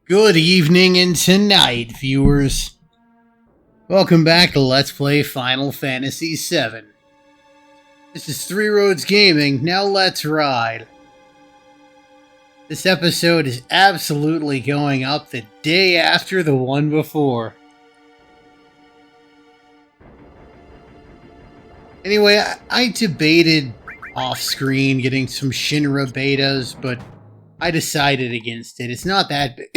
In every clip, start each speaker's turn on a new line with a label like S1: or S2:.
S1: Good evening and tonight, viewers. Welcome back to Let's Play Final Fantasy VII. This is Three Roads Gaming, now let's ride. This episode is absolutely going up the day after the one before. Anyway, I debated off-screen getting some Shinra betas, but I decided against it. It's not that big.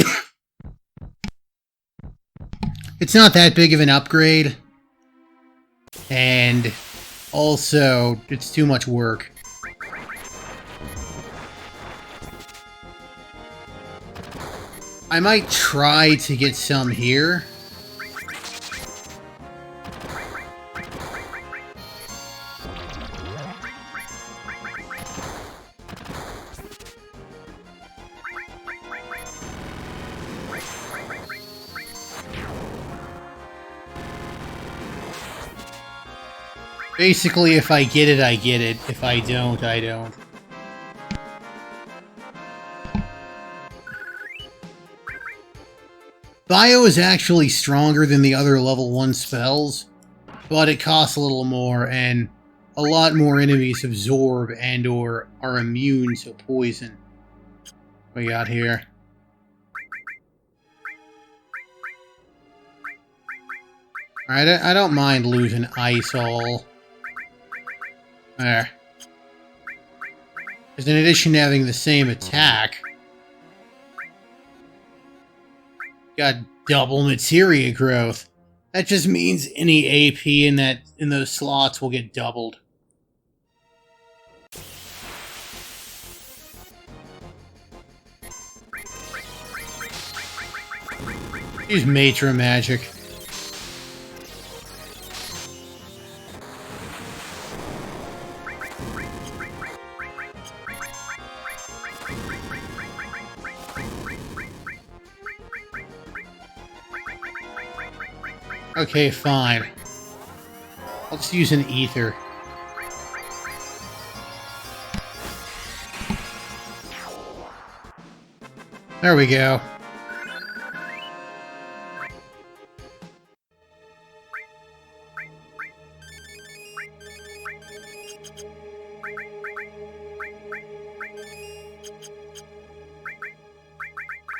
S1: It's not that big of an upgrade. And also, it's too much work. I might try to get some here. Basically, if I get it, I get it. If I don't, I don't. Bio is actually stronger than the other level 1 spells, but it costs a little more, and a lot more enemies absorb and or are immune to poison. What we got here? Alright, I don't mind losing Ice All. There. Because in addition to having the same attack, got double materia growth. That just means any AP in those slots will get doubled. Use Matra magic. Okay, fine. I'll just use an ether. There we go.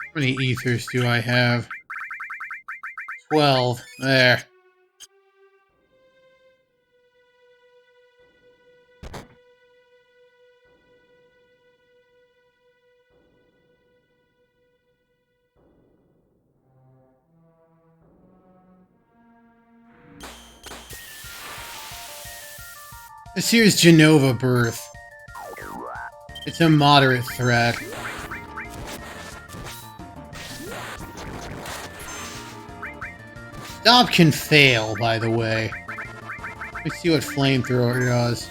S1: How many ethers do I have? 12. There. This here's Genova Birth. It's a moderate threat. Stop can fail, by the way. Let's see what Flamethrower does.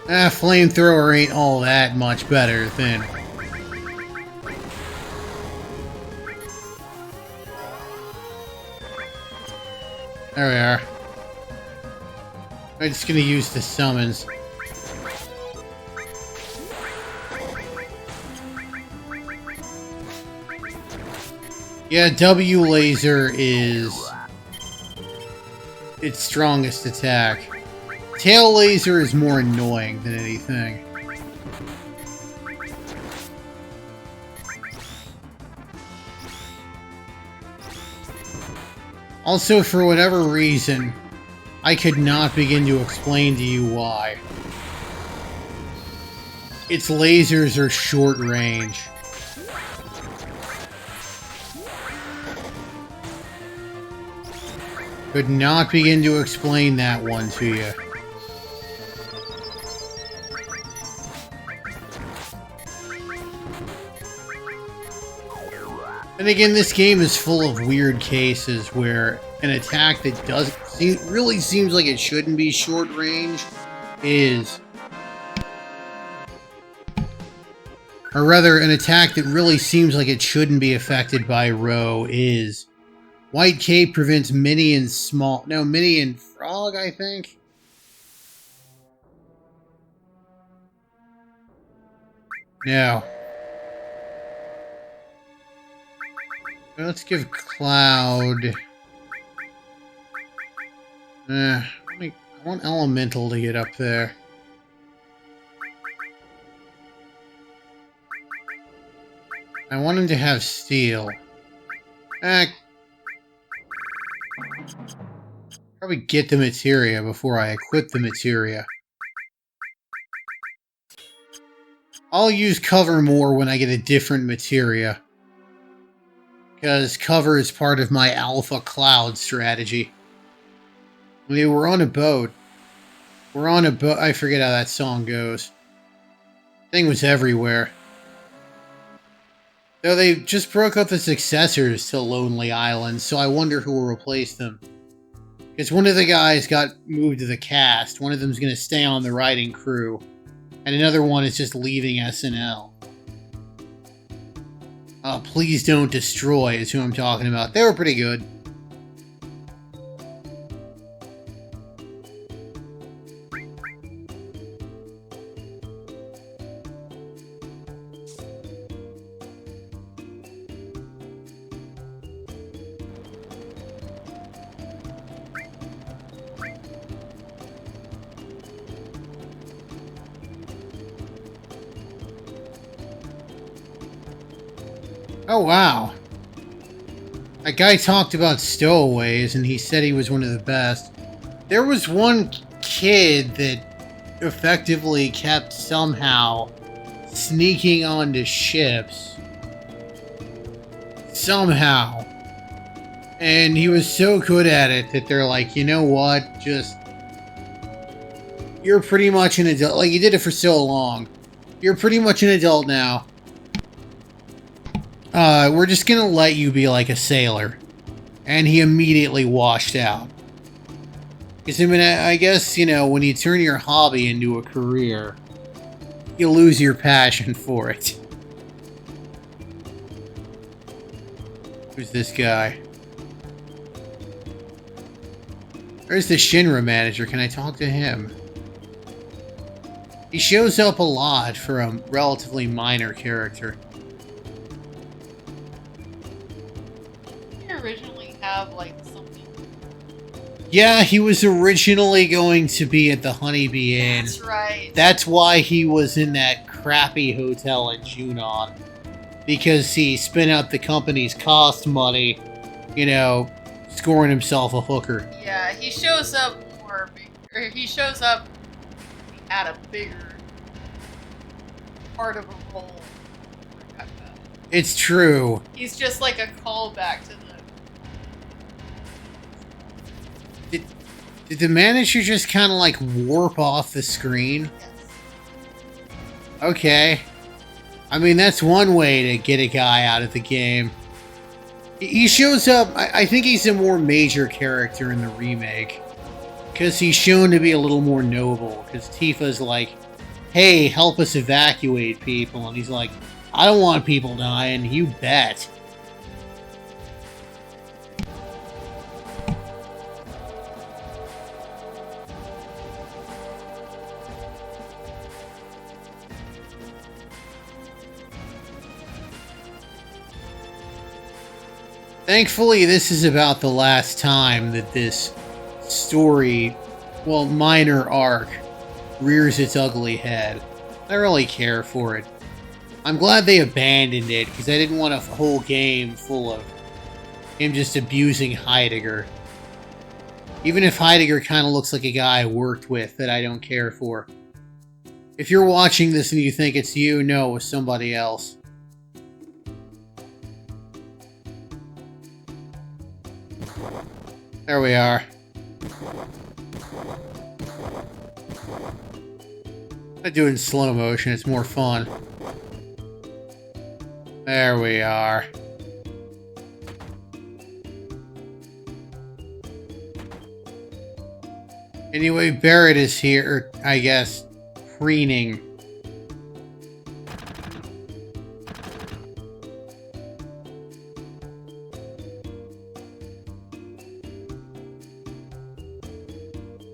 S1: Flamethrower ain't all that much better than... There we are. I'm just gonna use the summons. Yeah, W laser is its strongest attack. Tail laser is more annoying than anything. Also, for whatever reason, I could not begin to explain to you why. Its lasers are short range. Could not begin to explain that one to you. And again, this game is full of weird cases where an attack that really seems like it shouldn't be short range is... Or rather, an attack that really seems like it shouldn't be affected by Row is... White Cape prevents Mini and Small... No, Mini and Frog, I think? No. Let's give Cloud... I want Elemental to get up there. I want him to have Steel. Probably get the materia before I equip the materia. I'll use cover more when I get a different materia. Because cover is part of my Alpha Cloud strategy. I mean, we're on a boat. We're on a boat. I forget how that song goes. Thing was everywhere. Though they just broke up the successors to Lonely Island, so I wonder who will replace them. Because one of the guys got moved to the cast, one of them's going to stay on the writing crew, and another one is just leaving SNL. Please Don't Destroy is who I'm talking about. They were pretty good. Oh, wow. That guy talked about stowaways, and he said he was one of the best. There was one kid that effectively kept somehow sneaking onto ships. Somehow. And he was so good at it that they're like, you know what? Just... You're pretty much an adult. Like, you did it for so long. You're pretty much an adult now. We're just gonna let you be like a sailor. And he immediately washed out. Because, I mean, I guess, you know, when you turn your hobby into a career, you lose your passion for it. Who's this guy? Where's the Shinra manager? Can I talk to him? He shows up a lot for a relatively minor character.
S2: Originally have like something.
S1: Yeah, he was originally going to be at the Honeybee Inn.
S2: That's right.
S1: That's why he was in that crappy hotel at Junon. Because he spent out the company's cost money, you know, scoring himself a hooker.
S2: Yeah, he shows up more, or he shows up at a bigger part of a role.
S1: It's true.
S2: He's just like a callback to the...
S1: Did the manager just kind of like warp off the screen?
S2: Yes.
S1: Okay. I mean, that's one way to get a guy out of the game. He shows up, I think he's a more major character in the remake. Because he's shown to be a little more noble. Because Tifa's like, hey, help us evacuate people. And he's like, I don't want people dying, you bet. Thankfully, this is about the last time that this story, well, minor arc, rears its ugly head. I really care for it. I'm glad they abandoned it, because I didn't want a whole game full of him just abusing Heidegger. Even if Heidegger kind of looks like a guy I worked with that I don't care for. If you're watching this and you think it's you, no, it was somebody else. There we are. I do it in slow motion, it's more fun. There we are. Anyway, Barrett is here, I guess, preening.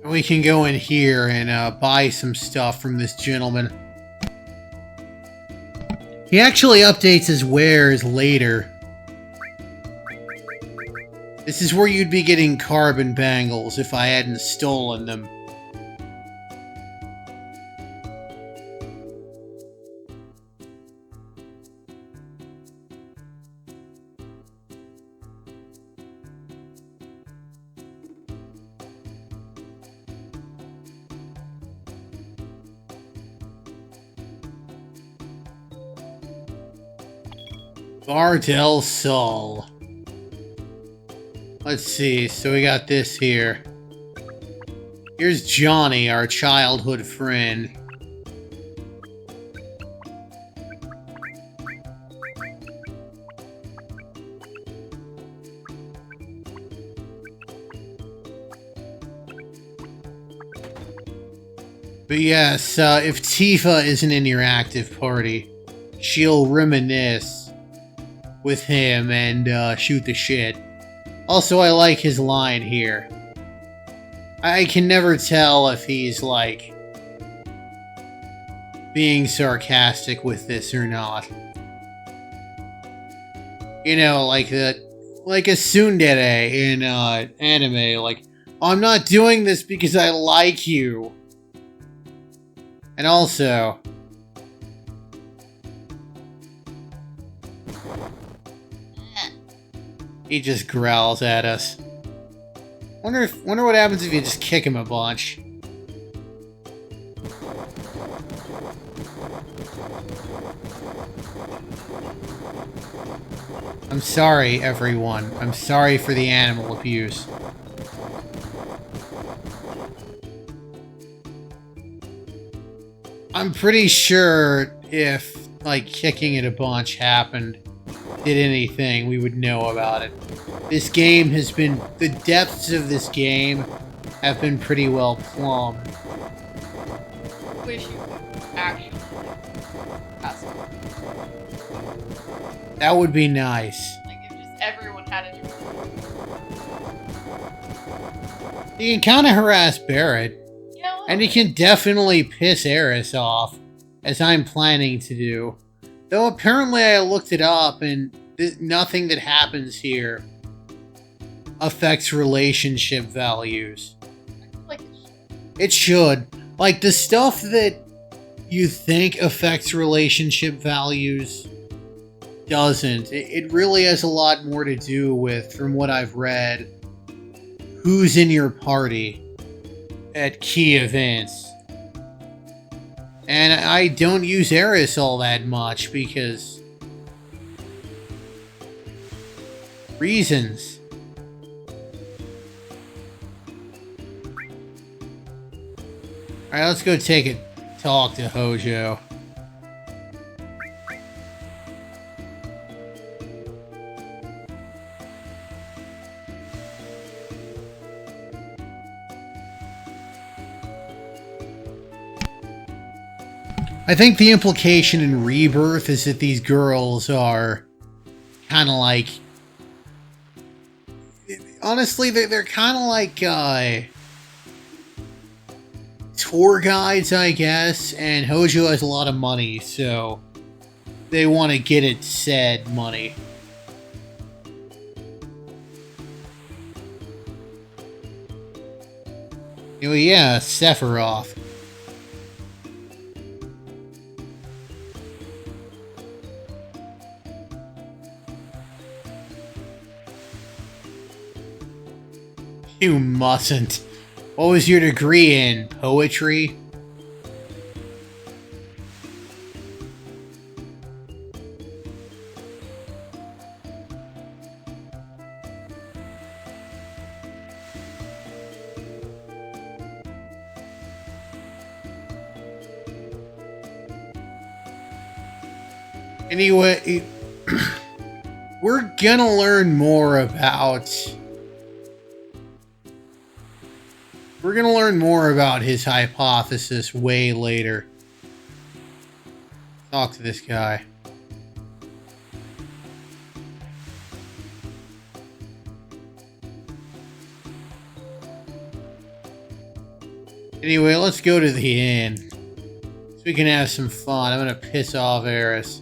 S1: We can go in here and buy some stuff from this gentleman. He actually updates his wares later. This is where you'd be getting carbon bangles if I hadn't stolen them. Bar del Sol. Let's see, so we got this here. Here's Johnny, our childhood friend. But yes, if Tifa isn't in your active party, she'll reminisce with him and shoot the shit. Also, I like his line here. I can never tell if he's, like, being sarcastic with this or not. You know, like a tsundere in anime, like, I'm not doing this because I like you. And also, he just growls at us. Wonder what happens if you just kick him a bunch. I'm sorry, everyone. I'm sorry for the animal abuse. I'm pretty sure if, like, kicking it a bunch happened, did anything, we would know about it. This game has been... The depths of this game have been pretty well plumbed.
S2: Wish you could actually pass it.
S1: That would be nice.
S2: Like, if just everyone had a different...
S1: You can kind of harass Barrett.
S2: Yeah,
S1: And you can definitely piss Eris off, as I'm planning to do. Though apparently I looked it up and nothing that happens here affects relationship values.
S2: like
S1: It should. Like, the stuff that you think affects relationship values doesn't. It really has a lot more to do with, from what I've read, who's in your party at key events. And I don't use Eris all that much because... reasons. Alright, let's go take a talk to Hojo. I think the implication in Rebirth is that these girls are kind of like... honestly, they're kind of like tour guides, I guess, and Hojo has a lot of money, so they want to get it said money. Oh yeah, Sephiroth. You mustn't. What was your degree in? Poetry? Anyway, we're gonna learn more about... we're gonna learn more about his hypothesis way later. Talk to this guy. Anyway, let's go to the inn. So we can have some fun. I'm gonna piss off Eris.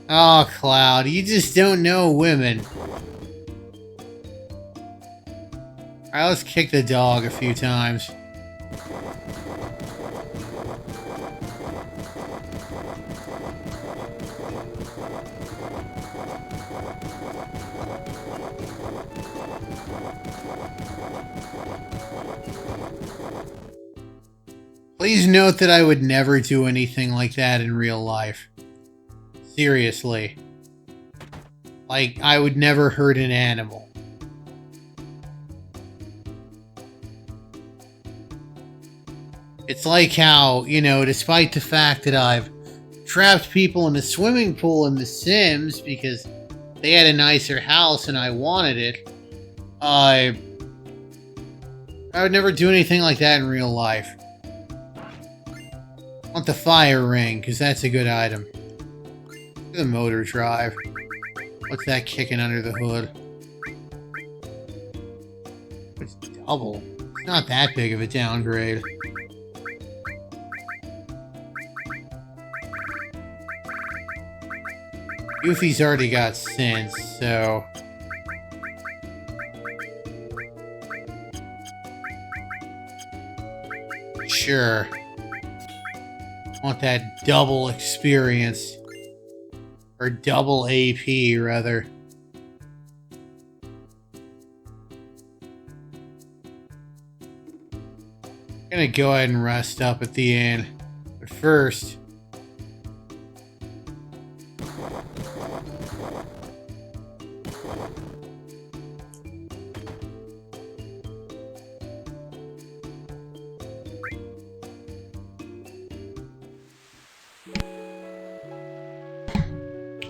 S1: Oh, Cloud, you just don't know women. Alright, let's kick the dog a few times. Please note that I would never do anything like that in real life. Seriously. Like, I would never hurt an animal. It's like how, you know, despite the fact that I've trapped people in a swimming pool in The Sims because they had a nicer house and I wanted it, I would never do anything like that in real life. I want the fire ring, because that's a good item. Look at the motor drive. What's that kicking under the hood? It's double. It's not that big of a downgrade. Yuffie's already got sense, so... Sure. Want that double experience. Or double AP, rather. I'm gonna go ahead and rest up at the end. But first...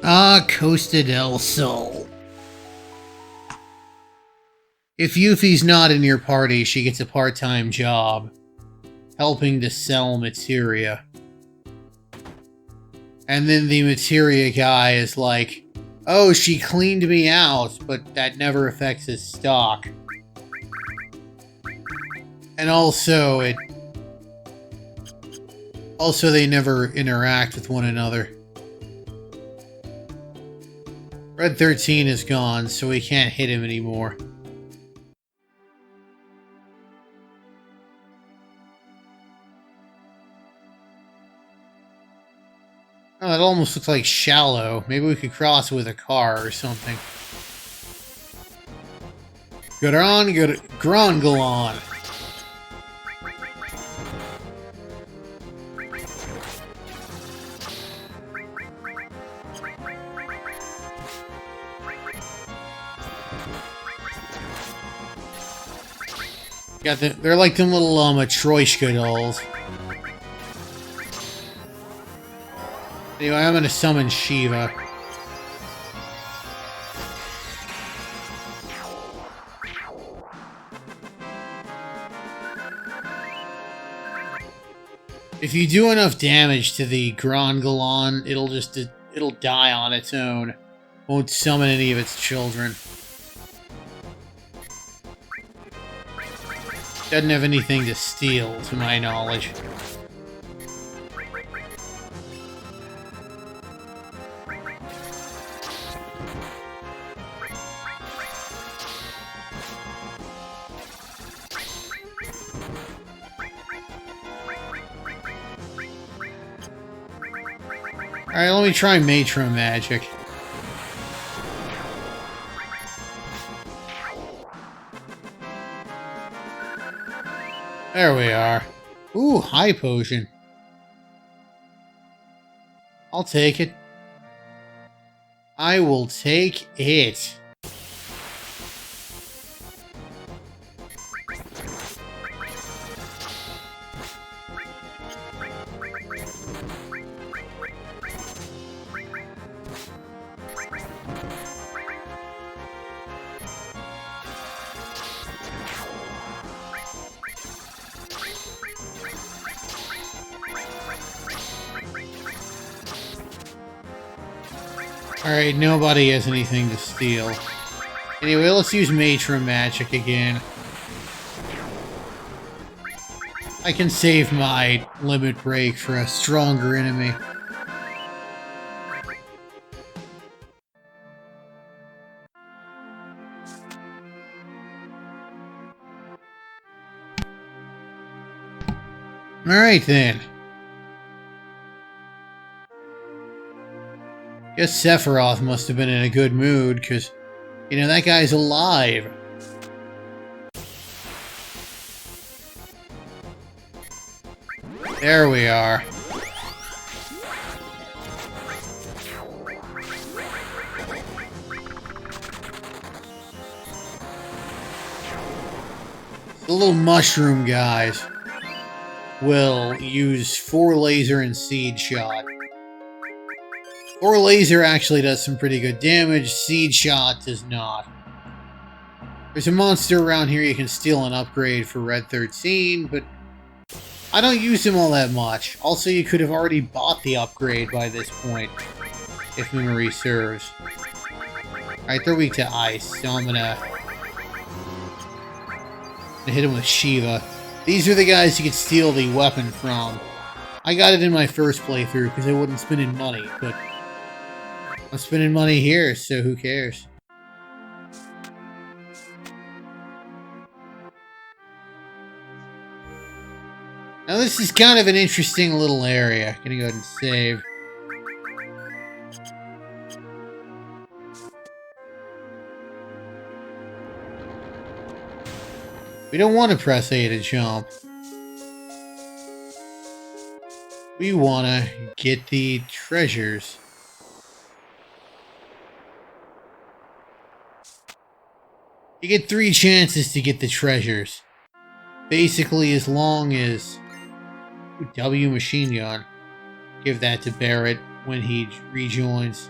S1: Ah, Costa del Sol. If Yuffie's not in your party, she gets a part-time job, helping to sell materia. And then the materia guy is like, oh, she cleaned me out, but that never affects his stock. And also, they never interact with one another. Red 13 is gone, so we can't hit him anymore. Oh, that almost looks like shallow. Maybe we could cross with a car or something. Grongalon. They're like them little Matryoshka dolls. Anyway, I'm gonna summon Shiva. If you do enough damage to the Grongalon, it'll die on its own. Won't summon any of its children. Doesn't have anything to steal, to my knowledge. Alright, let me try Matron Magic. There we are. Ooh, high potion. I'll take it. I will take it. Alright, nobody has anything to steal. Anyway, let's use Matron Magic again. I can save my limit break for a stronger enemy. Alright then. Guess Sephiroth must have been in a good mood, because, you know, that guy's alive. There we are. The little mushroom guys will use 4 laser and seed shot. 4 laser actually does some pretty good damage, seed shot does not. There's a monster around here you can steal an upgrade for Red 13, but I don't use him all that much. Also, you could have already bought the upgrade by this point, if memory serves. Alright, they're weak to ice, so I'm gonna hit him with Shiva. These are the guys you could steal the weapon from. I got it in my first playthrough because I wasn't spending money, but I'm spending money here, so who cares? Now this is kind of an interesting little area. Gonna go ahead and save. We don't want to press A to jump. We want to get the treasures. You get 3 chances to get the treasures. Basically, as long as W machine gun. Give that to Barrett when he rejoins.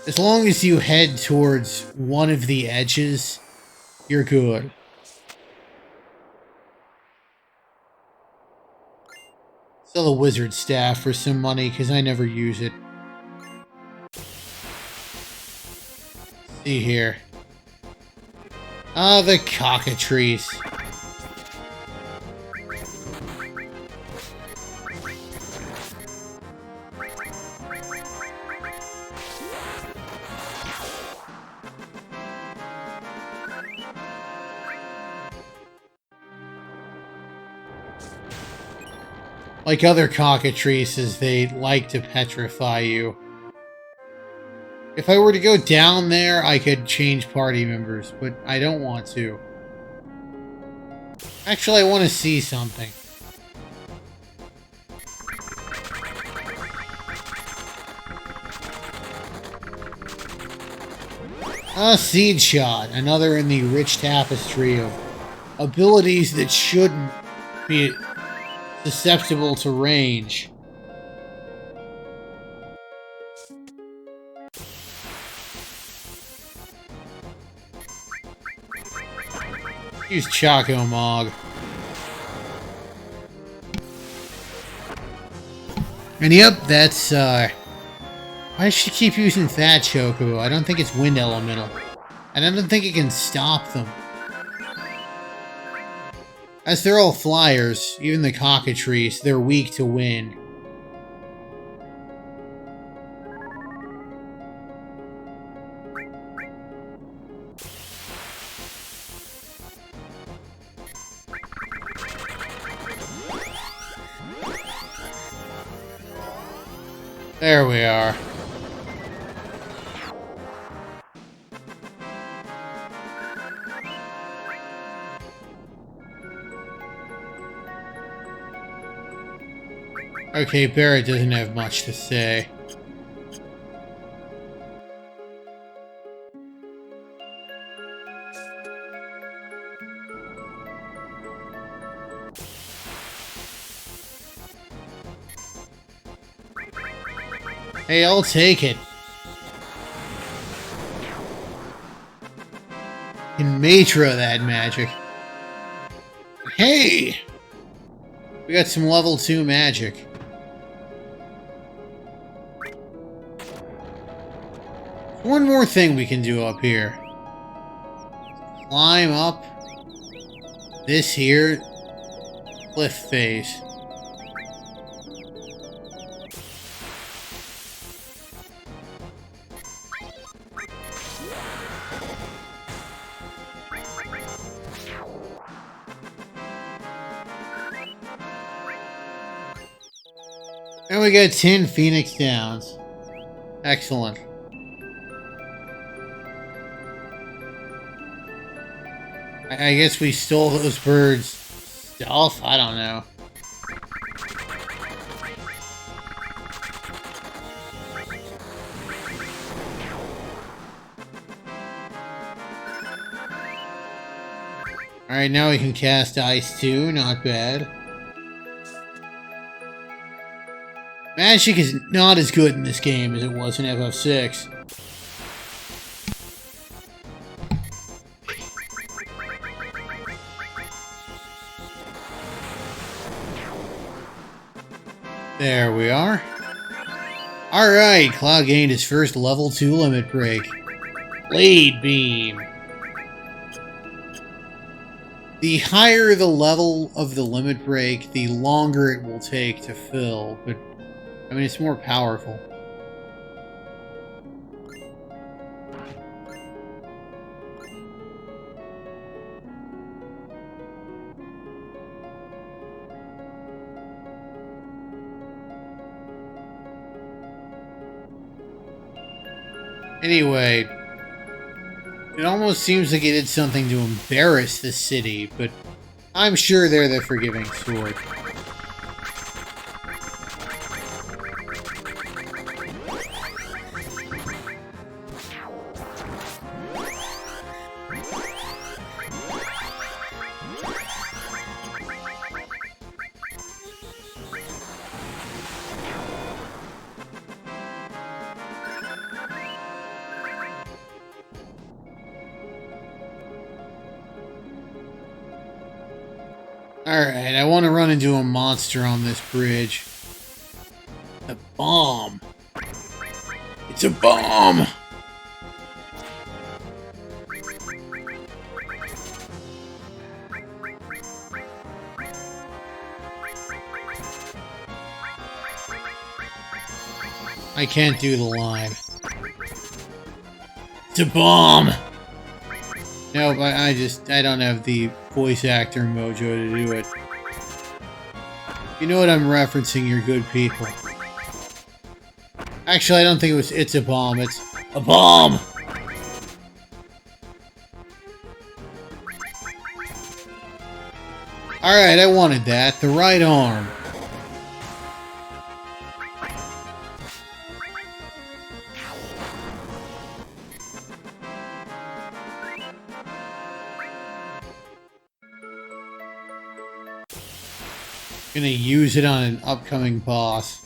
S1: As long as you head towards one of the edges, you're good. Sell the wizard staff for some money because I never use it. See here. Ah, the cockatrice. Like other cockatrices, they like to petrify you. If I were to go down there, I could change party members, but I don't want to. Actually, I want to see something. Ah, Seed Shot, another in the rich tapestry of abilities that shouldn't be susceptible to range. Use Choco Mog. And yep, that's, why does she keep using Fat Choco? I don't think it's Wind Elemental. And I don't think it can stop them. As they're all flyers, even the cockatrice, they're weak to wind. There we are. Okay, Barrett doesn't have much to say. Hey, I'll take it. Can Matra that magic. Hey! We got some level 2 magic. One more thing we can do up here. Climb up this here cliff face. And we got 10 Phoenix Downs. Excellent. I guess we stole those birds' stuff? I don't know. Alright, now we can cast Ice too, not bad. Magic is not as good in this game as it was in FF6. There we are. Alright, Cloud gained his first level 2 limit break. Blade Beam. The higher the level of the limit break, the longer it will take to fill, but I mean, it's more powerful. Anyway, it almost seems like it did something to embarrass the city, but I'm sure they're the forgiving sort. Alright, I want to run into a monster on this bridge. A bomb. It's a bomb! I can't do the line. It's a bomb! No, but I don't have the voice actor mojo to do it. You know what I'm referencing, you're good people. Actually, I don't think it's a bomb, it's a bomb! Alright, I wanted that. The right arm. Gonna use it on an upcoming boss.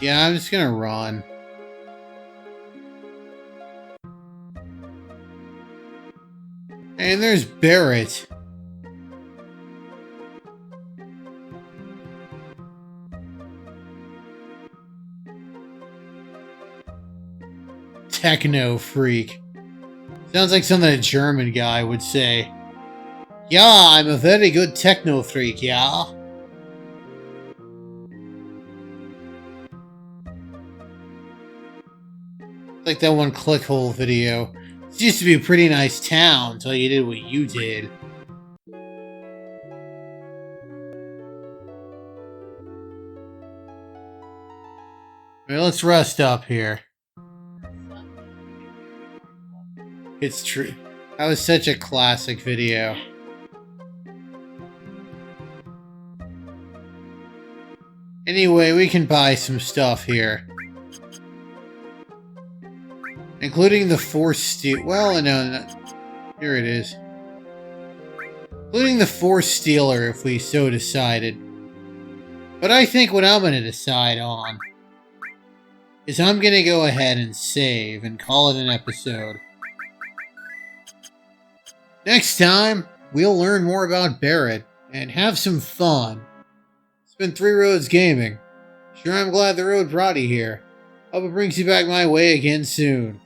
S1: Yeah, I'm just gonna run. And there's Barrett. Techno freak. Sounds like something a German guy would say. Yeah, I'm a very good techno freak, yeah? Like that one Clickhole video. It used to be a pretty nice town until you did what you did. Well, let's rest up here. It's true. That was such a classic video. Anyway, we can buy some stuff here. Including the Force Steel... Well, no, here it is. Including the Force Stealer, if we so decided. But I think what I'm going to decide on is I'm going to go ahead and save and call it an episode. Next time, we'll learn more about Barrett and have some fun. It's been Three Roads Gaming. Sure, I'm glad the road brought you here. Hope it brings you back my way again soon.